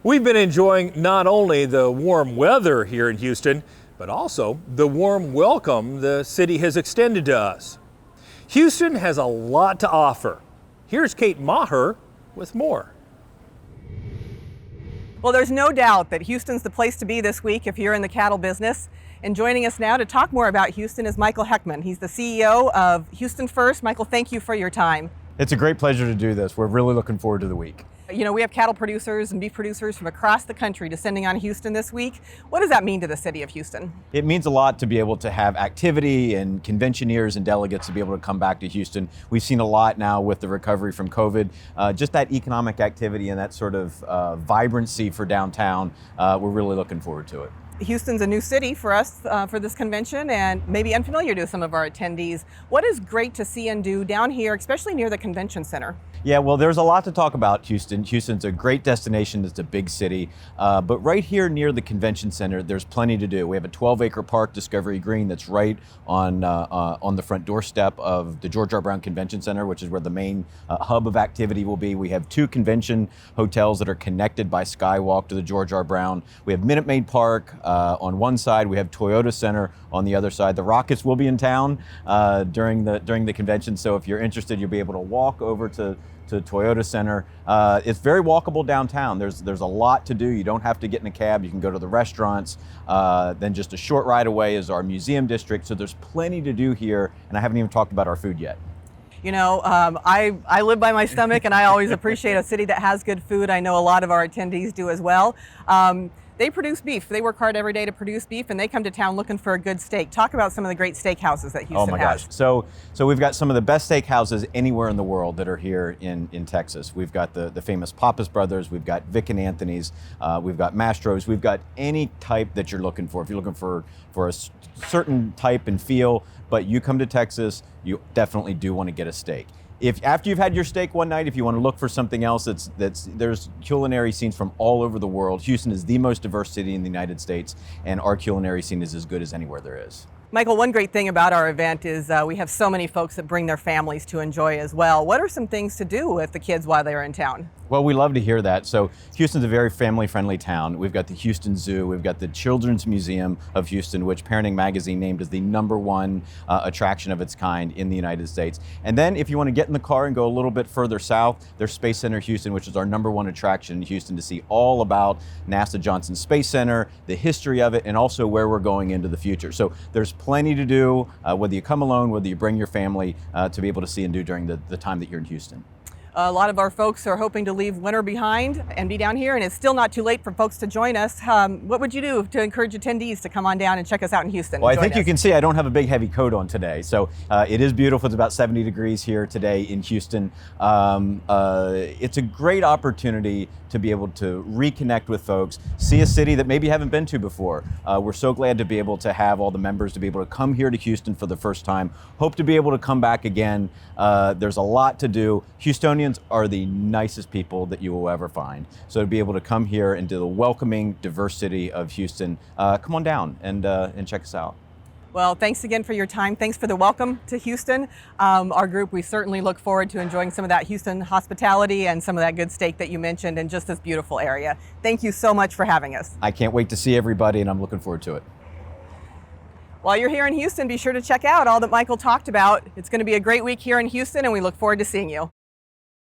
We've been enjoying not only the warm weather here in Houston, but also the warm welcome the city has extended to us. Houston has a lot to offer. Here's Kate Maher with more. Well, there's no doubt that Houston's the place to be this week if you're in the cattle business. And joining us now to talk more about Houston is Michael Heckman. He's the CEO of Houston First. Michael, thank you for your time. It's a great pleasure to do this. We're really looking forward to the week. You know, we have cattle producers and beef producers from across the country descending on Houston this week. What does that mean to the city of Houston? It means a lot to be able to have activity and conventioneers and delegates to be able to come back to Houston. We've seen a lot now with the recovery from COVID. Just that economic activity and that sort of vibrancy for downtown, we're really looking forward to it. Houston's a new city for us for this convention and maybe unfamiliar to some of our attendees. What is great to see and do down here, especially near the convention center? Yeah, well, there's a lot to talk about Houston. Houston's a great destination. It's a big city. But right here near the convention center, there's plenty to do. We have a 12-acre park, Discovery Green, that's right on the front doorstep of the George R. Brown Convention Center, which is where the main hub of activity will be. We have 2 convention hotels that are connected by skywalk to the George R. Brown. We have Minute Maid Park on one side. We have Toyota Center on the other side. The Rockets will be in town during the convention, so if you're interested, you'll be able to walk over to Toyota Center. It's very walkable downtown. There's a lot to do. You don't have to get in a cab. You can go to the restaurants. Then just a short ride away is our museum district. So there's plenty to do here, and I haven't even talked about our food yet. You know, I live by my stomach, and I always appreciate a city that has good food. I know a lot of our attendees do as well. They produce beef. They work hard every day to produce beef, and they come to town looking for a good steak. Talk about some of the great steakhouses that Houston has. Oh my gosh. So we've got some of the best steakhouses anywhere in the world that are here in Texas. We've got the famous Pappas Brothers. We've got Vic and Anthony's. We've got Mastro's. We've got any type that you're looking for. If you're looking for a certain type and feel, but you come to Texas, you definitely do want to get a steak. If after you've had your steak one night, if you want to look for something else, there's culinary scenes from all over the world. Houston is the most diverse city in the United States, and our culinary scene is as good as anywhere there is. Michael, one great thing about our event is we have so many folks that bring their families to enjoy as well. What are some things to do with the kids while they're in town? Well, we love to hear that. So Houston's a very family-friendly town. We've got the Houston Zoo. We've got the Children's Museum of Houston, which Parenting Magazine named as the #1 attraction of its kind in the United States. And then if you want to get in the car and go a little bit further south, there's Space Center Houston, which is our #1 attraction in Houston to see all about NASA Johnson Space Center, the history of it, and also where we're going into the future. So there's plenty to do, whether you come alone, whether you bring your family, to be able to see and do during the time that you're in Houston. A lot of our folks are hoping to leave winter behind and be down here, and it's still not too late for folks to join us. What would you do to encourage attendees to come on down and check us out in Houston? Well, I think you can see I don't have a big heavy coat on today, so it is beautiful. It's about 70 degrees here today in Houston. It's a great opportunity to be able to reconnect with folks, see a city that maybe you haven't been to before. We're so glad to be able to have all the members to be able to come here to Houston for the first time. Hope to be able to come back again. There's a lot to do. Houstonians are the nicest people that you will ever find. So to be able to come here into the welcoming, diverse city of Houston, come on down and check us out. Well, thanks again for your time. Thanks for the welcome to Houston. Our group, we certainly look forward to enjoying some of that Houston hospitality and some of that good steak that you mentioned and just this beautiful area. Thank you so much for having us. I can't wait to see everybody, and I'm looking forward to it. While you're here in Houston, be sure to check out all that Michael talked about. It's going to be a great week here in Houston, and we look forward to seeing you.